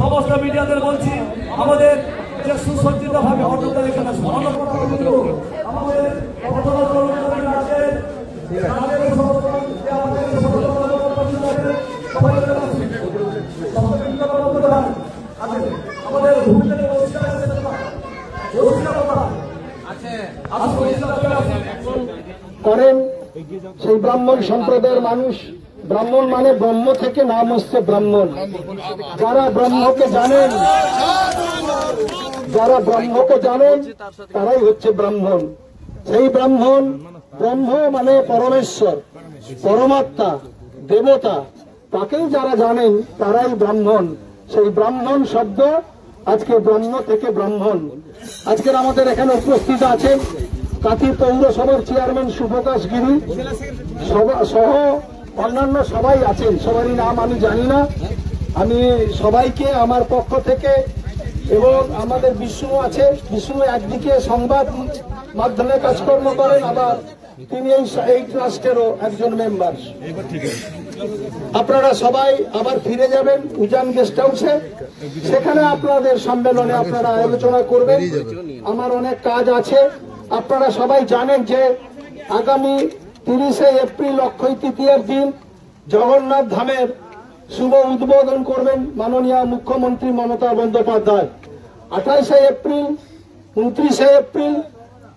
সমস্ত মিডিয়াদের বলছি আমাদের যে সুসজ্জিত ভাবে অন্যদের এখানে আমাদের করেন সেই ব্রাহ্মণ সম্প্রদায়ের মানুষ। ব্রাহ্মণ মানে ব্রহ্ম থেকে নাম হচ্ছে ব্রাহ্মণ। যারা ব্রহ্মকে জানেন, যারা ব্রহ্মকে জানেন তারাই হচ্ছে ব্রাহ্মণ। সেই ব্রাহ্মণ, ব্রহ্ম মানে পরমেশ্বর, পরমাত্মা, দেবতা, তাকেই যারা জানেন তারাই ব্রাহ্মণ। সেই ব্রাহ্মণ শব্দ আজকে ব্রহ্ম থেকে ব্রাহ্মণ। আজকের আমাদের এখানে উপস্থিত আছেন কাঁথি পৌরসভার চেয়ারম্যান শুভকাশ গিরি সহ অন্যান্য সবাই আছেন, সবারই নাম আমি জানি না। আমি সবাইকে আমার পক্ষ থেকে, এবং আমাদের বিষ্ণু আছে, বিষ্ণু একদিকে সংবাদ মাধ্যমে কাজকর্ম করেন, আবার তিনি এই ট্রাস্টেরও একজন মেম্বার। আপনারা সবাই আবার ফিরে যাবেন উজান গেস্ট হাউসে, সেখানে আপনাদের সম্মেলনে আপনারা আলোচনা করবেন। আমার অনেক কাজ আছে। আপনারা সবাই জানেন যে আগামী 30শে এপ্রিল অক্ষয় তৃতীয়ার দিন জগন্নাথ ধামের শুভ উদ্বোধন করবেন মাননীয় মুখ্যমন্ত্রী মমতা বন্দ্যোপাধ্যায়। 28শে এপ্রিল, 29শে এপ্রিল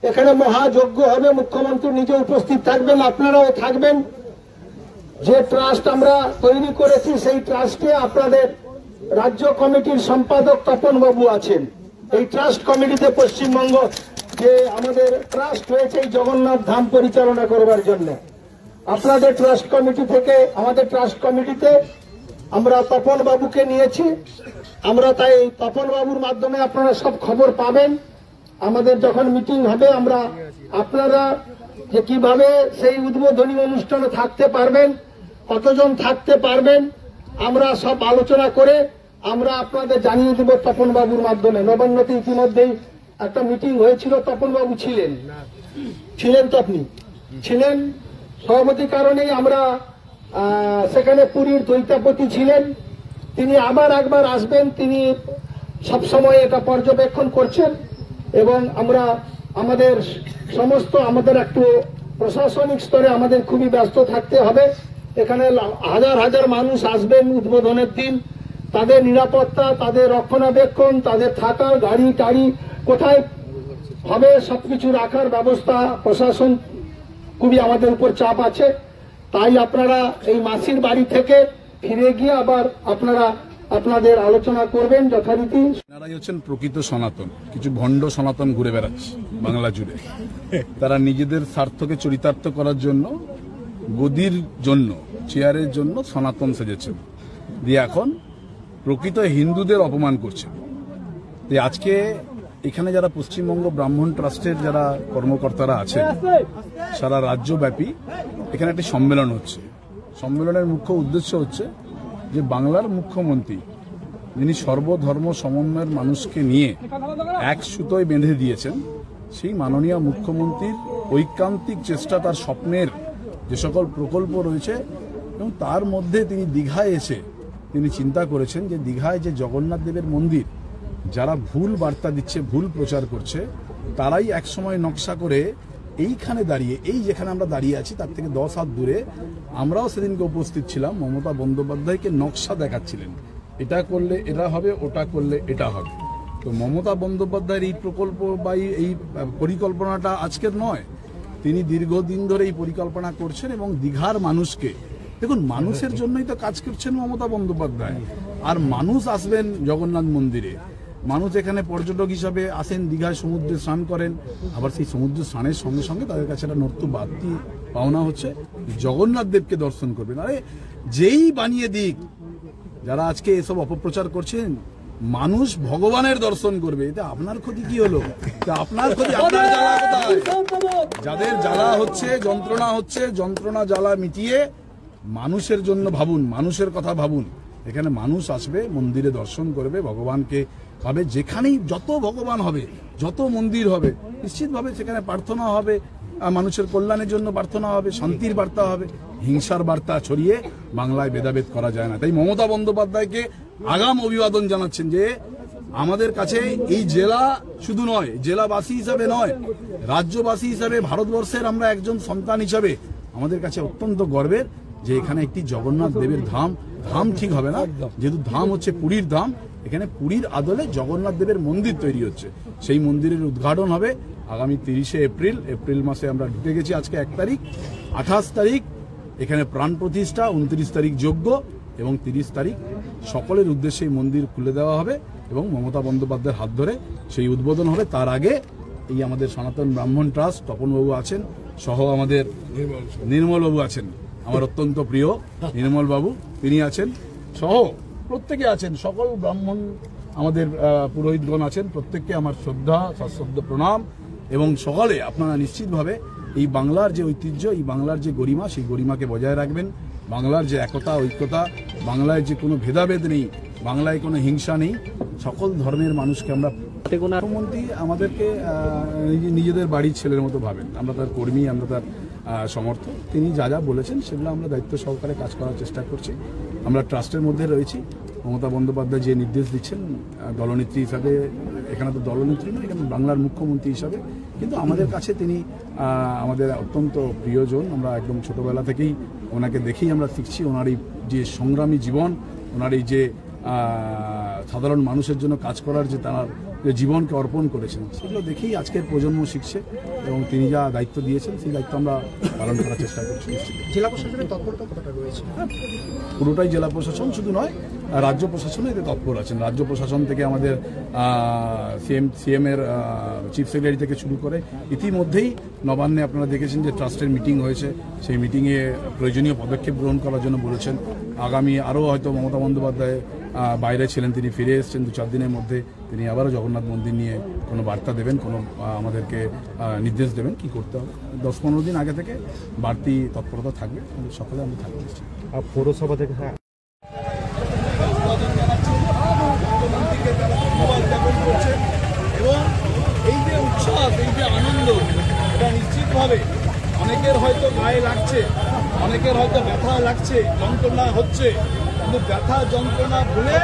এখানে মহাযজ্ঞ হবে। মুখ্যমন্ত্রী নিজে উপস্থিত থাকবেন, আপনারাও থাকবেন। যে ট্রাস্ট আমরা তৈরি করেছি সেই ট্রাস্টে আপনাদের রাজ্য কমিটির সম্পাদক তপন বাবু আছেন। এই ট্রাস্ট কমিটিতে পশ্চিমবঙ্গ যে আমাদের ট্রাস্ট হয়েছে এই জগন্নাথ ধাম পরিচালনা করবার জন্য, আপনাদের ট্রাস্ট কমিটি থেকে, আমাদের ট্রাস্ট কমিটিতে আমরা তপন বাবুকে নিয়েছি। আমরা তাই তপন বাবুর মাধ্যমে আপনারা সব খবর পাবেন। আমাদের যখন মিটিং হবে, আমরা আপনারা যে কিভাবে সেই উদ্বোধনী অনুষ্ঠানে থাকতে পারবেন, কতজন থাকতে পারবেন, আমরা সব আলোচনা করে আমরা আপনাদের জানিয়ে দেব তপন বাবুর মাধ্যমে। নবান্নতে ইতিমধ্যেই একটা মিটিং হয়েছিল, তপন বাবু ছিলেন তো, আপনি ছিলেন সভাপতি, কারণেই আমরা সেখানে পুরীর দৈতাপতি ছিলেন, তিনি আবার একবার আসবেন। তিনি সবসময় এটা পর্যবেক্ষণ করছেন এবং আমরা আমাদের সমস্ত আমাদের একটু প্রশাসনিক স্তরে আমাদের খুবই ব্যস্ত থাকতে হবে। এখানে হাজার হাজার মানুষ আসবেন উদ্বোধনের দিন, তাদের নিরাপত্তা, তাদের রক্ষণাবেক্ষণ, তাদের থাকা, গাড়ি টাড়ি কোথায় হবে সবকিছু রাখার ব্যবস্থা প্রশাসন খুবই আমাদের উপর চাপ আছে। তাই আপনারা এই মাসির বাড়ি থেকে ফিরে গিয়ে আবার আপনারা আপনাদের আলোচনা করবেন যথারীতি। এনারাই হচ্ছেন প্রকৃত সনাতন। কিছু ভণ্ড সনাতন ঘুরে বেড়াচ্ছে বাংলা জুড়ে। তারা নিজেদের স্বার্থকে চরিতার্থ করার জন্য, গদির জন্য, চেয়ারের জন্য সনাতন সেজেছেন, দিয়ে এখন প্রকৃত হিন্দুদের অপমান করছেন। আজকে এখানে যারা পশ্চিমবঙ্গ ব্রাহ্মণ ট্রাস্টের যারা কর্মকর্তারা আছেন সারা রাজ্যব্যাপী, এখানে একটি সম্মেলন হচ্ছে। সম্মেলনের মুখ্য উদ্দেশ্য হচ্ছে যে বাংলার মুখ্যমন্ত্রী, যিনি সর্বধর্ম সমন্বয়ের মানুষকে নিয়ে এক সুতোয় বেঁধে দিয়েছেন, সেই মাননীয় মুখ্যমন্ত্রীর ঐকান্তিক চেষ্টা, তার স্বপ্নের যে সকল প্রকল্প রয়েছে, এবং তার মধ্যে তিনি দীঘায় এসে তিনি চিন্তা করেছেন যে দীঘায় যে জগন্নাথ দেবের মন্দির যারা ভুল বার্তা দিচ্ছে, ভুল প্রচার করছে, তারাই একসময় নকশা করে এইখানে দাঁড়িয়ে, এই যেখানে আমরা দাঁড়িয়ে আছি তার থেকে 10 হাত দূরে, আমরাও সেদিনকে উপস্থিত ছিলাম, মমতা বন্দ্যোপাধ্যায়কে নকশা দেখাচ্ছিলেন, এটা করলে এটা হবে, ওটা করলে এটা হবে। তো মমতা বন্দ্যোপাধ্যায়ের এই প্রকল্প বা এই পরিকল্পনাটা আজকের নয়, তিনি দীর্ঘদিন ধরে এই পরিকল্পনা করছেন এবং দীঘার মানুষকে, দেখুন মানুষের জন্যই তো কাজ করছেন মমতা বন্দ্যোপাধ্যায়। আর মানুষ আসবেন জগন্নাথ মন্দিরে, মানুষ এখানে পর্যটক হিসাবে আসেন, দীঘায় সমুদ্রে স্নান করেন, আবার সেই সমুদ্র স্নানের সঙ্গে সঙ্গে তাদের কাছে একটা নর্ত বাড়তি পাওনা হচ্ছে জগন্নাথ দেবকে দর্শন করবেন। আরে যেই বানিয়ে দিক, যারা আজকে এসব অপপ্রচার করছেন, মানুষ ভগবানের দর্শন করবে, এতে আপনার ক্ষতি কি হলো? আপনার ক্ষতি, আপনার জ্বালা কোথায়? যাদের জ্বালা হচ্ছে, যন্ত্রণা হচ্ছে, যন্ত্রণা জ্বালা মিটিয়ে মানুষের জন্য ভাবুন, মানুষের কথা ভাবুন। এখানে মানুষ আসবে, মন্দিরে দর্শন করবে, ভগবানকে পাবে। যেখানেই যত ভগবান হবে, যত মন্দির হবে, নিশ্চিতভাবে সেখানে প্রার্থনা হবে, মানুষের কল্যাণের জন্য প্রার্থনা হবে, শান্তির বার্তা হবে। হিংসার বার্তা ছড়িয়ে বাংলায় ভেদাভেদ করা যায় না। তাই মমতা বন্দ্যোপাধ্যায়কে আগাম অভিবাদন জানাচ্ছেন যে আমাদের কাছে এই জেলা শুধু নয়, জেলাবাসী হিসাবে নয়, রাজ্যবাসী হিসাবে, ভারতবর্ষের আমরা একজন সন্তান হিসাবে আমাদের কাছে অত্যন্ত গর্বের যে এখানে একটি জগন্নাথ দেবের ধাম, ধাম ঠিক হবে না, যেহেতু ধাম হচ্ছে পুরীর ধাম, এখানে পুরীর আদলে জগন্নাথ দেবের মন্দির তৈরি হচ্ছে। সেই মন্দিরের উদ্ঘাটন হবে আগামী 30শে এপ্রিল। এপ্রিল মাসে আমরা ঢুকে গেছি, আজকে 1 তারিখ, 28 তারিখ এখানে প্রাণ প্রতিষ্ঠা, 29 তারিখ যজ্ঞ এবং 30 তারিখ সকলের উদ্দেশ্যে এই মন্দির খুলে দেওয়া হবে এবং মমতা বন্দ্যোপাধ্যায়ের হাত ধরে সেই উদ্বোধন হবে। তার আগে এই আমাদের সনাতন ব্রাহ্মণ ট্রাস্ট, তপনবাবু আছেন, সহ আমাদের নির্মলবাবু আছেন, আমার অত্যন্ত প্রিয় নির্মল বাবু, তিনি আছেন, সহ প্রত্যেকে আছেন, সকল ব্রাহ্মণ আমাদের পুরোহিতগণ আছেন, প্রত্যেককে আমার শ্রদ্ধা, সশ্রদ্ধ প্রণাম। এবং সকালে আপনারা নিশ্চিতভাবে এই বাংলার যে ঐতিহ্য, এই বাংলার যে গরিমা, সেই গরিমাকে বজায় রাখবেন। বাংলার যে একতা, ঐক্যতা, বাংলায় যে কোনো ভেদাভেদ নেই, বাংলায় কোনো হিংসা নেই, সকল ধর্মের মানুষকে আমরা, মুখ্যমন্ত্রী আমাদেরকে নিজেদের বাড়ির ছেলের মতো ভাবেন। আমরা তার কর্মী, আমরা তার সমর্থক। তিনি যা যা বলেছেন সেগুলো আমরা দায়িত্ব সহকারে কাজ করার চেষ্টা করছি। আমরা ট্রাস্টের মধ্যে রয়েছি। মমতা বন্দ্যোপাধ্যায় যে নির্দেশ দিচ্ছেন দলনেত্রী হিসাবে, এখানে তো দলনেত্রী নয়, এখানে বাংলার মুখ্যমন্ত্রী হিসাবে, কিন্তু আমাদের কাছে তিনি আমাদের অত্যন্ত প্রিয়জন। আমরা একদম ছোটবেলা থেকেই ওনাকে দেখেই আমরা শিখছি। ওনার এই যে সংগ্রামী জীবন, ওনার এই যে সাধারণ মানুষের জন্য কাজ করার যে তার যে জীবনকে অর্পণ করেছেন, সেগুলো দেখেই আজকের প্রজন্ম শিখছে এবং তিনি যা দায়িত্ব দিয়েছেন সেই দায়িত্ব আমরা পালন করার চেষ্টা করছি। জেলা প্রশাসনের তৎপরতা কতটা রয়েছে? পুরোটাই জেলা প্রশাসন, শুধু নয়, রাজ্য প্রশাসনও এতে তৎপর আছেন। রাজ্য প্রশাসন থেকে আমাদের সিএম এর চিফ সেক্রেটারি থেকে শুরু করে ইতিমধ্যেই নবান্নে আপনারা দেখেছেন যে ট্রাস্টের মিটিং হয়েছে, সেই মিটিংয়ে প্রয়োজনীয় পদক্ষেপ গ্রহণ করার জন্য বলেছেন। আগামী আরও হয়তো মমতা বন্দ্যোপাধ্যায় বাইরে ছিলেন, তিনি ফিরে এসেছেন 2-4 দিনের মধ্যে, তিনি আবারও জগন্নাথ মন্দির নিয়ে কোনো বার্তা দেবেন, কোনো আমাদেরকে নির্দেশ দেবেন কি করতে হবে। 10-15 দিন আগে থেকে বাড়তি তৎপরতা থাকবে, সকালে আমরা থাকবো। পৌরসভা থেকে এবং এই যে উচ্ছ্বাস, এই যে আনন্দ, এটা নিশ্চিতভাবে অনেকের হয়তো গায়ে লাগছে, অনেকের হয়তো ব্যথা লাগছে, যন্ত্রণা হচ্ছে, কিন্তু ব্যথা যন্ত্রণা ভুলে